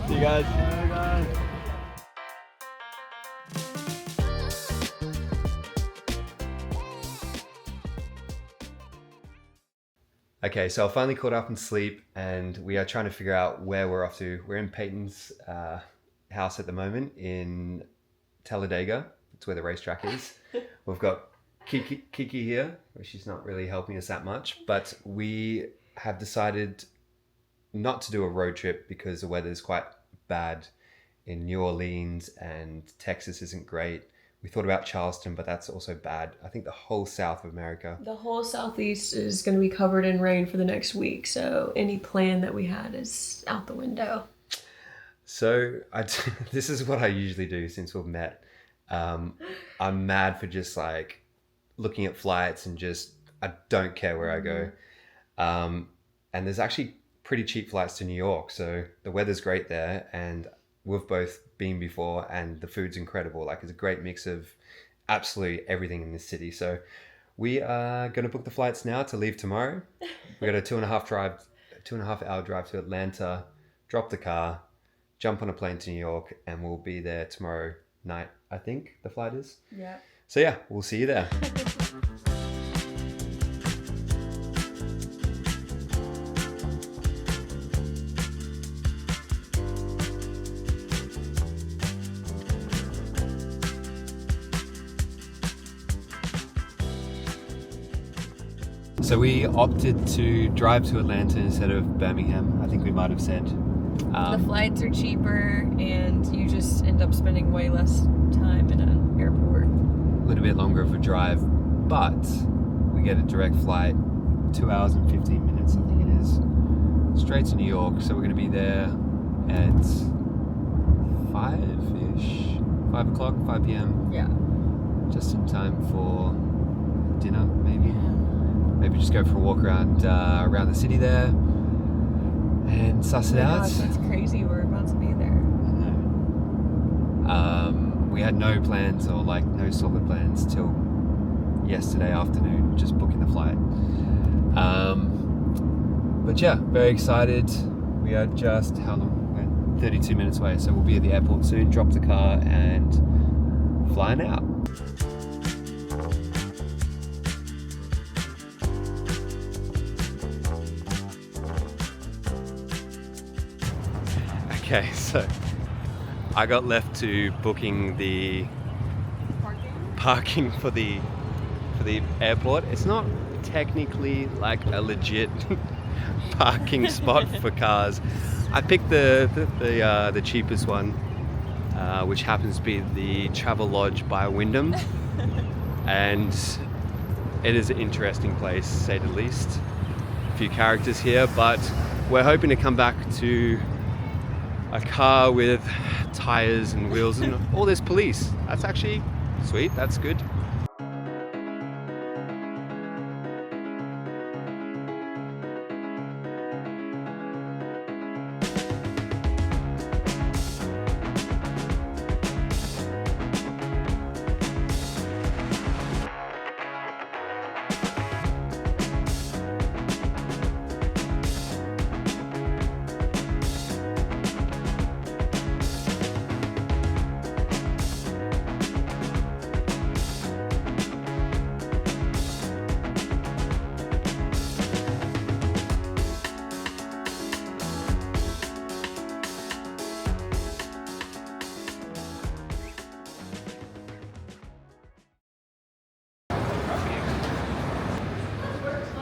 See you guys. Bye, guys. Okay, so I finally caught up in sleep and we are trying to figure out where we're off to. We're in Peyton's house at the moment in Talladega. It's where the racetrack is. We've got Kiki here. She's not really helping us that much, but we have decided not to do a road trip because the weather is quite bad in New Orleans and Texas isn't great. We thought about Charleston, but that's also bad. I think the whole South of America. The whole Southeast is going to be covered in rain for the next week, so any plan that we had is out the window. So this is what I usually do since we've met. I'm mad for just like looking at flights and just, I don't care where I go. And there's actually pretty cheap flights to New York. So the weather's great there and we've both been before and the food's incredible. Like it's a great mix of absolutely everything in this city. So we are going to book the flights now to leave tomorrow. We got a 2.5 hour drive to Atlanta, drop the car, jump on a plane to New York, and we'll be there tomorrow night, I think the flight is. Yeah. So yeah, we'll see you there. So we opted to drive to Atlanta instead of Birmingham, I think we might have said. The flights are cheaper and you just end up spending way less time in an airport. A little bit longer of a drive, but we get a direct flight, 2 hours and 15 minutes, I think it is, straight to New York. So we're going to be there at 5-ish, 5 o'clock, 5 p.m. Yeah. Just in time for dinner, maybe. Yeah. Maybe just go for a walk around the city there and suss it out. Gosh, that's crazy. We're about to be there. We had no plans or like no solid plans till yesterday afternoon, just booking the flight. But yeah, very excited. We are just, how long? We're 32 minutes away, so we'll be at the airport soon, drop the car and flying out. Okay, so I got left to booking the parking for the airport. It's not technically like a legit parking spot for cars. I picked the cheapest one, which happens to be the Travel Lodge by Wyndham, and it is an interesting place, to say the least. A few characters here, but we're hoping to come back to a car with tires and wheels and all this police. That's actually sweet, that's good.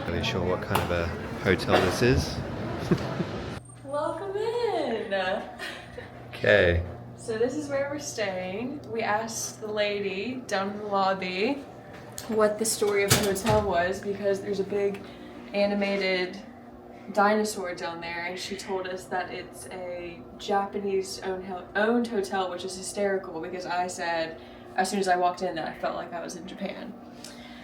Really sure what kind of a hotel this is. Welcome in! Okay. So this is where we're staying. We asked the lady down in the lobby what the story of the hotel was because there's a big animated dinosaur down there, and she told us that it's a Japanese owned hotel, which is hysterical because I said as soon as I walked in that I felt like I was in Japan.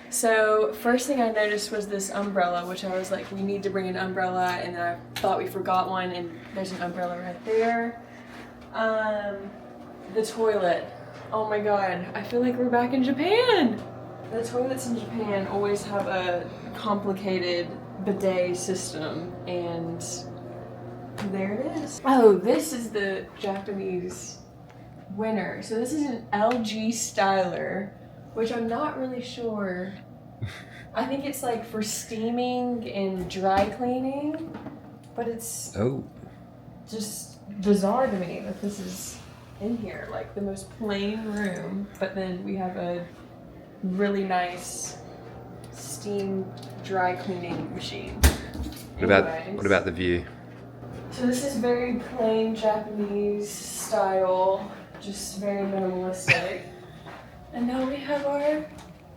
So first thing I noticed was this umbrella, which I was like, we need to bring an umbrella, and then I thought we forgot one, and there's an umbrella right there. The toilet. Oh my god, I feel like we're back in Japan! The toilets in Japan always have a complicated bidet system, and There it is. Oh, this is the Japanese winner. So this is an LG styler, which I'm not really sure. I think it's like for steaming and dry cleaning, but it's just bizarre to me that this is in here, like the most plain room, but then we have a really nice steam dry cleaning machine. What about the view? So this is very plain Japanese style, just very minimalistic. And now we have our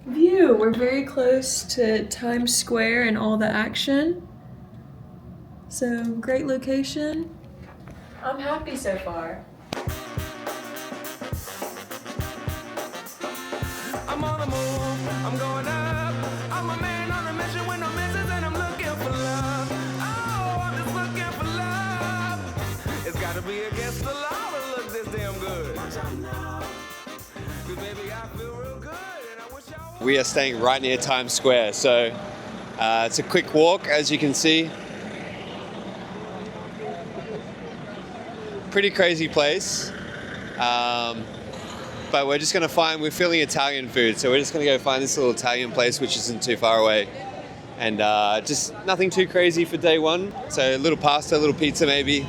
view. We're very close to Times Square and all the action. So great location. I'm happy so far. I'm on the move, I'm going up. I'm a man on a mission with no missions, and I'm looking for love. Oh, I'm just looking for love. It's gotta be against the law to look this damn good. 'Cause baby, I feel real good, and I wish I We are staying right near Times Square, so it's a quick walk, as you can see. Pretty crazy place. But we're just we're feeling Italian food, so we're just gonna go find this little Italian place which isn't too far away. And just nothing too crazy for day one. So a little pasta, a little pizza maybe,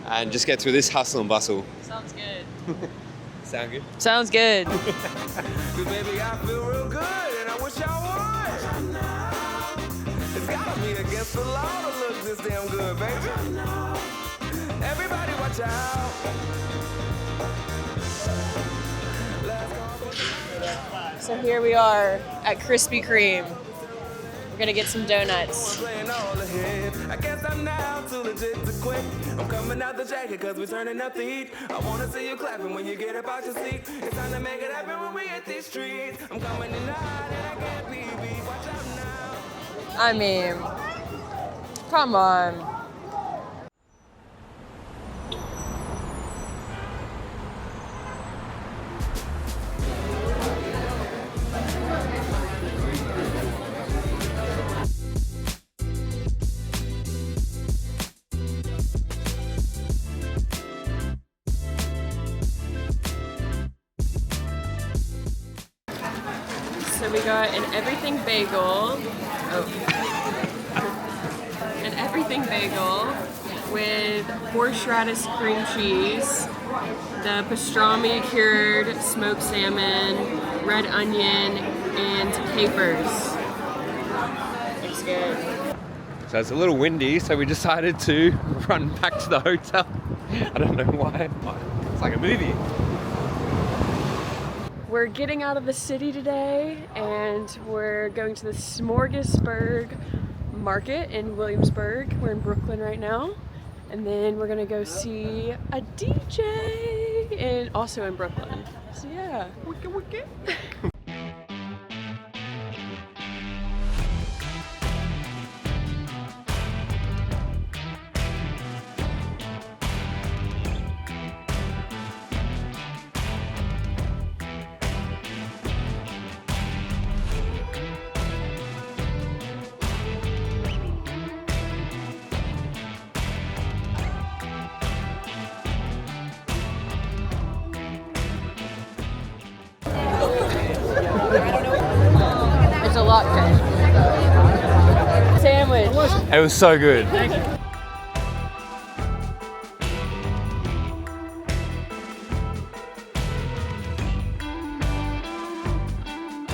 and just get through this hustle and bustle. Sounds good. Sound good? Sounds good. 'Cause baby, I feel real good, and I wish I would. It's gotta be against the law to look this damn good, baby. Everybody watch out. So here we are at Krispy Kreme. We're gonna get some donuts. Playing all ahead. I guess I'm now too legit to quit. I'm coming out the jacket cause we're turning up the heat. I wanna see you clapping when you get up out your seat. It's time to make it happen when we hit these streets. I'm coming tonight and I can't be beat. Watch out now. I mean, come on. So we got an everything bagel. An everything bagel with horseradish cream cheese, the pastrami cured smoked salmon, red onion, and capers. Looks good. So it's a little windy, so we decided to run back to the hotel. I don't know why. It's like a movie. We're getting out of the city today and we're going to the Smorgasburg Market in Williamsburg. We're in Brooklyn right now. And then we're gonna go see a DJ also in Brooklyn. So yeah. Wicked. It's a latte. Sandwich. It was so good.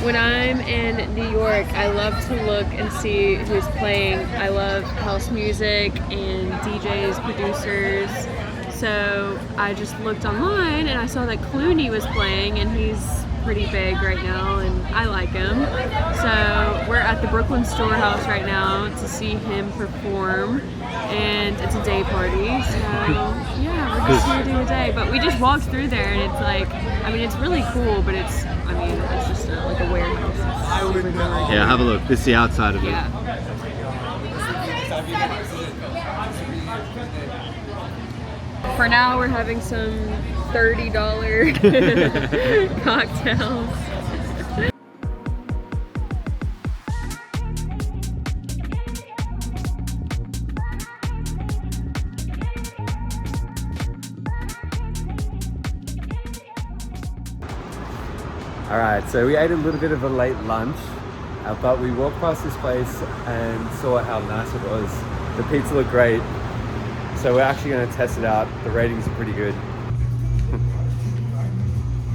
When I'm in New York, I love to look and see who's playing. I love house music and DJs, producers. So I just looked online and I saw that Clooney was playing, and he's pretty big right now and I like him. So we're at the Brooklyn Storehouse right now to see him perform, and it's a day party. So yeah, we're just here to do a day. But we just walked through there and it's like, I mean, it's really cool, but it's just like a warehouse. Yeah, have a look. This is the outside of it. Yeah. For now, we're having some $30 cocktails. All right, so we ate a little bit of a late lunch, but we walked past this place and saw how nice it was. The pizza looked great, so we're actually going to test it out. The ratings are pretty good.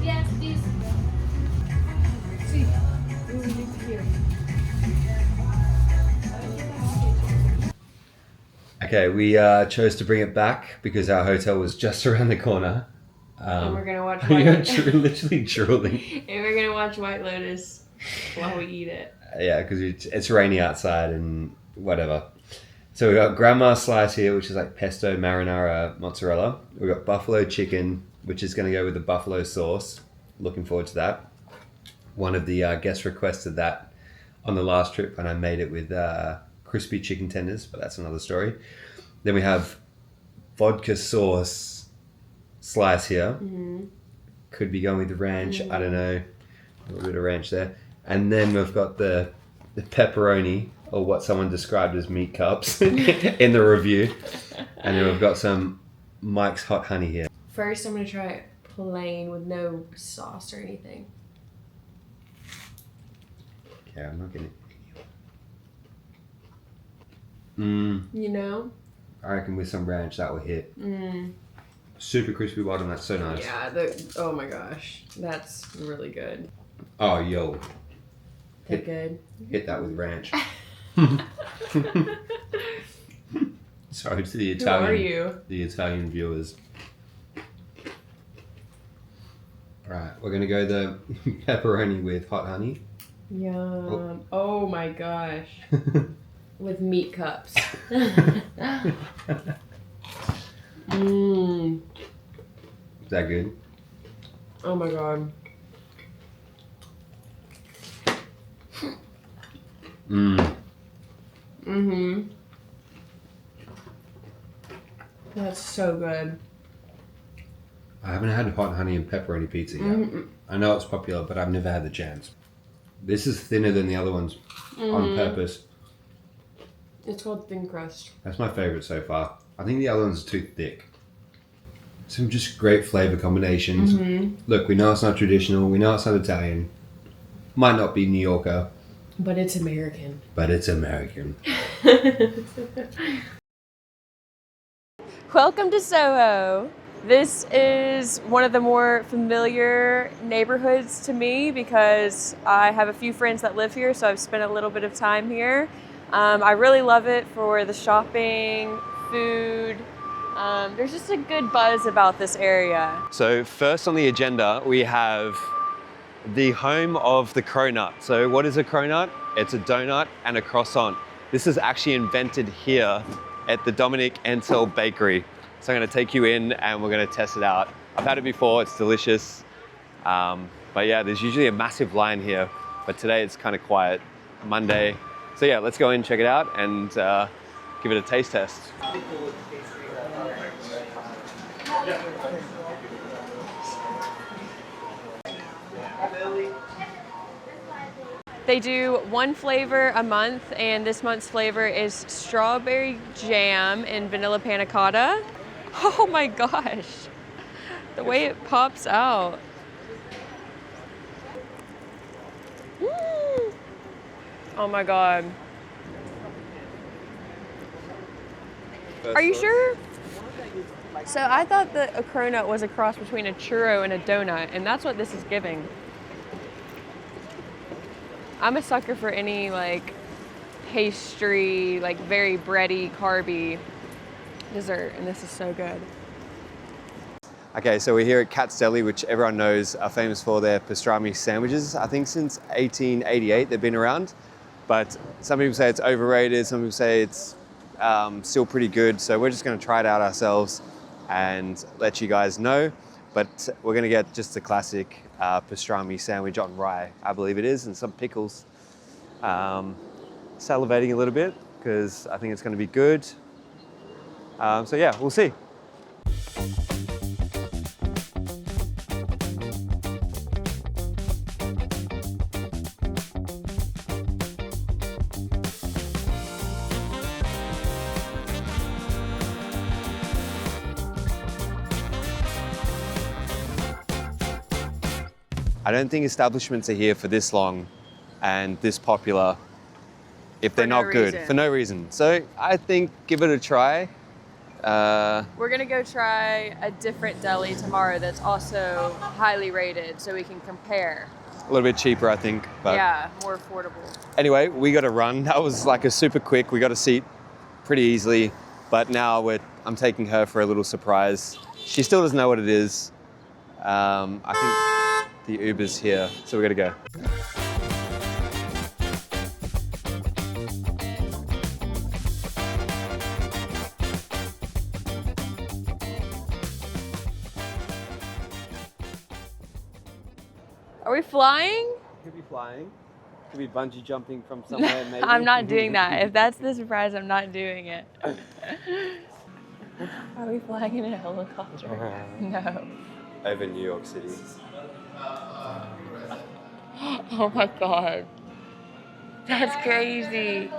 Yes, please. See, we will leave here. Okay, we chose to bring it back because our hotel was just around the corner. And we're gonna watch You're White literally drooling. And we're gonna watch White Lotus while we eat it. Yeah, because it's rainy outside and whatever. So we got grandma slice here, which is like pesto marinara mozzarella. We got buffalo chicken, which is going to go with the buffalo sauce. Looking forward to that. One of the guests requested that on the last trip, and I made it with crispy chicken tenders, but that's another story. Then we have vodka sauce slice here. Mm-hmm. Could be going with the ranch. Mm-hmm. I don't know. A little bit of ranch there. And then we've got the pepperoni, or what someone described as meat cups in the review. And then we've got some Mike's hot honey here. First, I'm gonna try it plain with no sauce or anything. Yeah, I'm not gonna. You know? I reckon with some ranch that will hit. Super crispy bottom, that's so nice. Yeah, oh my gosh. That's really good. Oh, yo. That good? Hit that with ranch. Sorry to the Italian. Who are you? The Italian viewers. Right, we're gonna go the pepperoni with hot honey. Yum. Oh my gosh. With meat cups. Is that good? Oh my god. That's so good. I haven't had hot honey and pepperoni pizza yet. I know it's popular, but I've never had the chance. This is thinner than the other ones on purpose. It's called thin crust. That's my favorite so far. I think the other ones are too thick. Some just great flavor combinations. Look, we know it's not traditional. We know it's not Italian. Might not be New Yorker. But it's American. But it's American. Welcome to Soho. This is one of the more familiar neighborhoods to me because I have a few friends that live here, so I've spent a little bit of time here. I really love it for the shopping, food. There's just a good buzz about this area. So first on the agenda, we have the home of the cronut. So what is a cronut? It's a donut and a croissant. This is actually invented here at the Dominic Entel Bakery. So I'm gonna take you in and we're gonna test it out. I've had it before, it's delicious. But yeah, there's usually a massive line here, but today it's kind of quiet, Monday. So yeah, let's go in, check it out, and give it a taste test. They do one flavor a month, and this month's flavor is strawberry jam and vanilla panna cotta. Oh my gosh, the way it pops out. Oh my god. Are you sure? So I thought that a cronut was a cross between a churro and a donut, and that's what this is giving. I'm a sucker for any like pastry, like very bready, carby dessert, and this is so good. Okay, so we're here at Kat's Deli, which everyone knows are famous for their pastrami sandwiches. I think since 1888 they've been around, but some people say it's overrated, some people say it's still pretty good, so we're just gonna try it out ourselves and let you guys know. But we're gonna get just the classic pastrami sandwich on rye, I believe it is, and some pickles. Salivating a little bit because I think it's gonna be good. So yeah, we'll see. I don't think establishments are here for this long and this popular if they're not good, for no reason. So I think give it a try. We're gonna go try a different deli tomorrow that's also highly rated so we can compare. A little bit cheaper, I think. But yeah, more affordable. Anyway, we got to run. That was like a super quick. We got a seat pretty easily. But now I'm taking her for a little surprise. She still doesn't know what it is. I think the Uber's here, so we got to go. Are we flying? Could be flying. Could be bungee jumping from somewhere, maybe. I'm not doing that. If that's the surprise, I'm not doing it. Are we flying in a helicopter? No. Over New York City. Oh my God. That's crazy.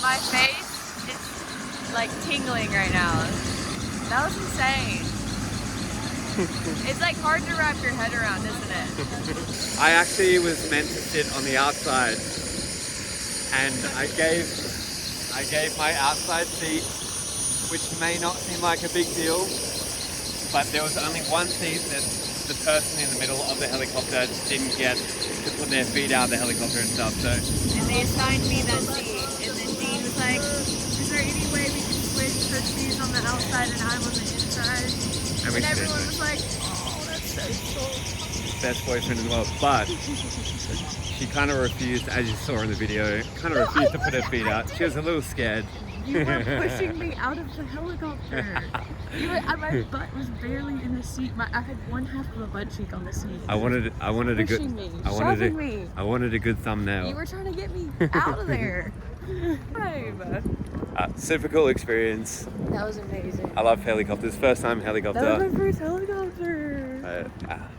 My face is like tingling right now. That was insane. It's like hard to wrap your head around, isn't it? I actually was meant to sit on the outside, and I gave my outside seat, which may not seem like a big deal, but there was only one seat that the person in the middle of the helicopter didn't get to put their feet out of the helicopter and stuff. So. And they assigned me that seat, and then Dean was like, "Is there any way we can switch so she's on the outside and I'm on the inside?" And everyone was like, "Oh, that's so cool." Best boyfriend in the world, but she kind of refused, as you saw in the video, kind of refused to put her feet out. She was a little scared. You were pushing me out of the helicopter. My butt was barely in the seat. I had one half of a butt cheek on the seat. I wanted a good. Me. I wanted a good thumbnail. You were trying to get me out of there. Super cool experience. That was amazing. I love helicopters. First time helicopter. That was my first helicopter.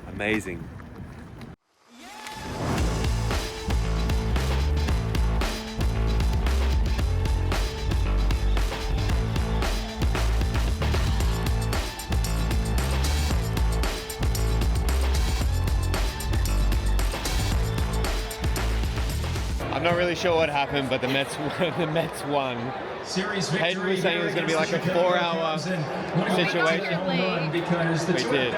Amazing. I'm not really sure what happened, but the Mets won. Hayden was saying it was going to be like a 4-hour situation. We did.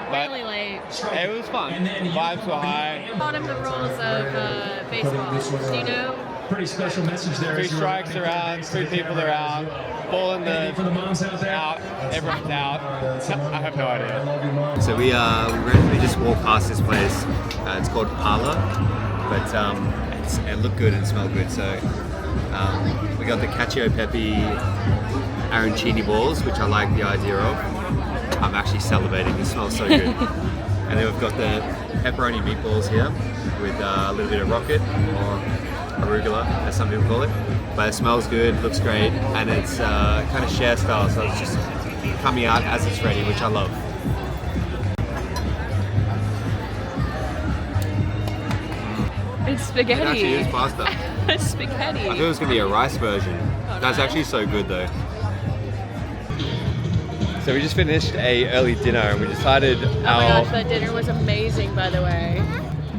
But Really late. it was fun. The vibes were high. Taught him the rules of baseball. Do you know? Pretty special message there. 3 strikes are out, 3 people are out. Ball in the out, everyone's out. I have no idea. So we just walked past this place. It's called Parlor, but it looked good and smelled good. So we got the cacio e pepe arancini balls, which I like the idea of. I'm actually salivating. It smells so good. And then we've got the pepperoni meatballs here with a little bit of rocket or arugula, as some people call it. But it smells good, looks great, and it's kind of share style, so it's just coming out as it's ready, which I love. It's spaghetti. It actually is pasta. It's spaghetti. I thought it was going to be a rice version. That's actually so good though. So we just finished a early dinner and we decided Oh my gosh, that dinner was amazing, by the way.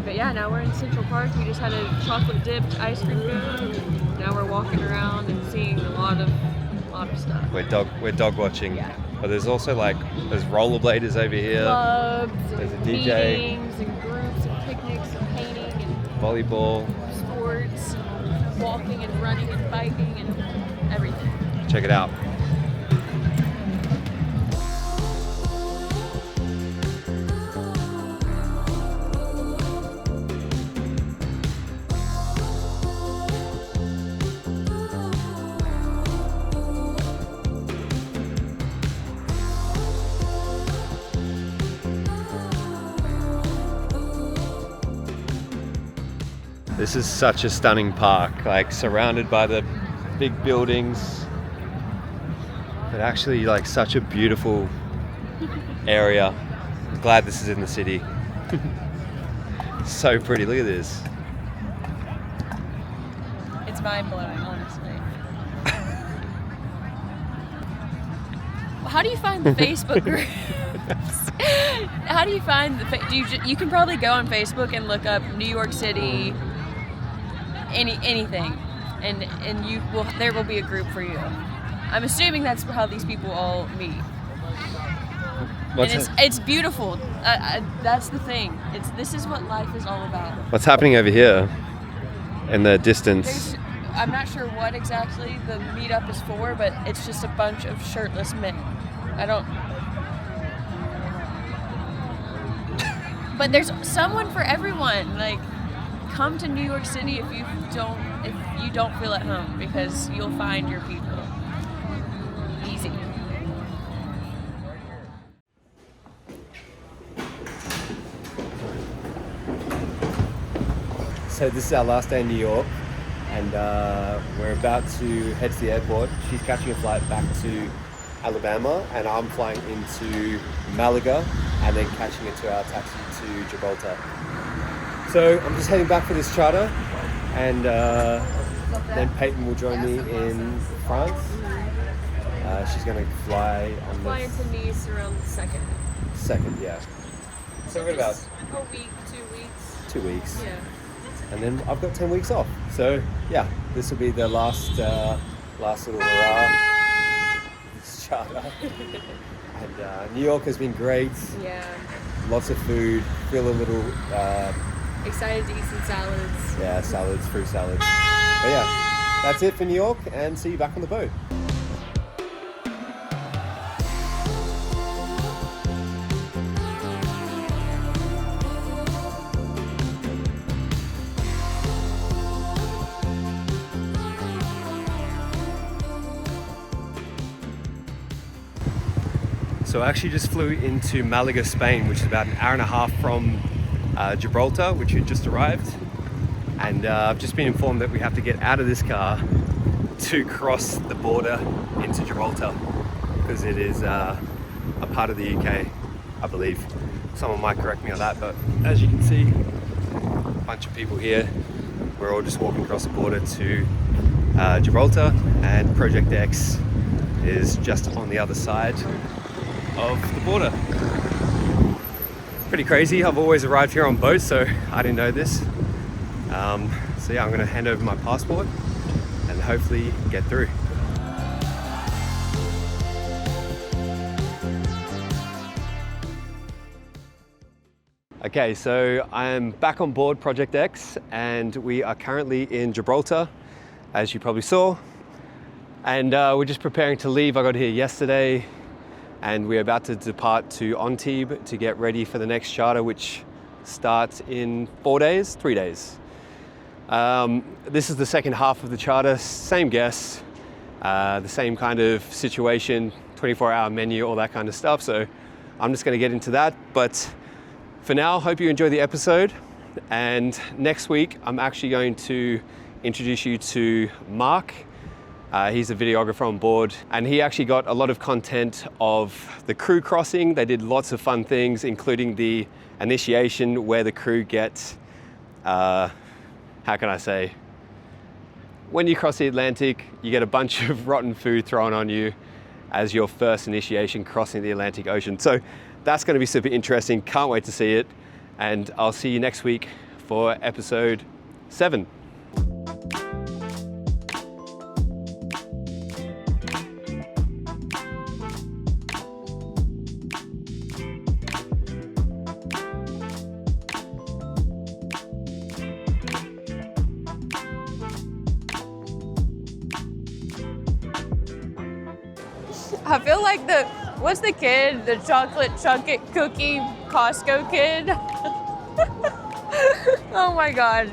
But yeah, now we're in Central Park. We just had a chocolate dipped ice cream cone. Now we're walking around and seeing a lot of stuff. We're dog watching. Yeah. But there's also there's rollerbladers over here. Clubs, There's a and DJ. meetings, and groups, and picnics, and painting, and Volleyball. sports, walking and running and biking, and everything. Check it out. This is such a stunning park, like surrounded by the big buildings, but actually like such a beautiful area. Glad this is in the city. So pretty, look at this. It's mind-blowing, honestly. How do you find the Facebook groups? How do you find you can probably go on Facebook and look up New York City, anything, and there will be a group for you. I'm assuming that's how these people all meet. It's beautiful. That's the thing. This is what life is all about. What's happening over here in the distance? I'm not sure what exactly the meetup is for, but it's just a bunch of shirtless men. But there's someone for everyone. Like, come to New York City if you don't feel at home, because you'll find your people. Easy. So this is our last day in New York, and we're about to head to the airport. She's catching a flight back to Alabama, and I'm flying into Malaga and then catching it to our taxi to Gibraltar. So I'm just heading back for this charter, and then Peyton will join me in France. She's going to fly into Nice around the 2nd. Yeah. So we're about a week, 2 weeks. 2 weeks. Yeah. And then I've got 10 weeks off. So yeah, this will be the last little hurrah. This charter. And New York has been great. Yeah. Lots of food. Feel a little excited to eat some salads. Yeah, salads, fruit salads. But yeah, that's it for New York, and see you back on the boat. So I actually just flew into Malaga, Spain, which is about an hour and a half from Gibraltar, which had just arrived. And I've just been informed that we have to get out of this car to cross the border into Gibraltar, because it is a part of the UK, I believe. Someone might correct me on that, but as you can see, a bunch of people here. We're all just walking across the border to Gibraltar, and Project X is just on the other side of the border. Pretty crazy. I've always arrived here on boats, so I didn't know this. So yeah, I'm going to hand over my passport and hopefully get through. Okay, so I am back on board Project X, and we are currently in Gibraltar, as you probably saw. And we're just preparing to leave. I got here yesterday, and we're about to depart to Antibes to get ready for the next charter, which starts in 3 days. This is the second half of the charter, same guests, the same kind of situation, 24-hour menu, all that kind of stuff. So I'm just going to get into that. But for now, hope you enjoy the episode. And next week, I'm actually going to introduce you to Mark. He's a videographer on board, and he actually got a lot of content of the crew crossing. They did lots of fun things, including the initiation where the crew get, how can I say, when you cross the Atlantic, you get a bunch of rotten food thrown on you as your first initiation crossing the Atlantic Ocean. So that's going to be super interesting. Can't wait to see it. And I'll see you next week for episode 7. I feel like what's the kid? The chocolate chunky cookie Costco kid? Oh my God.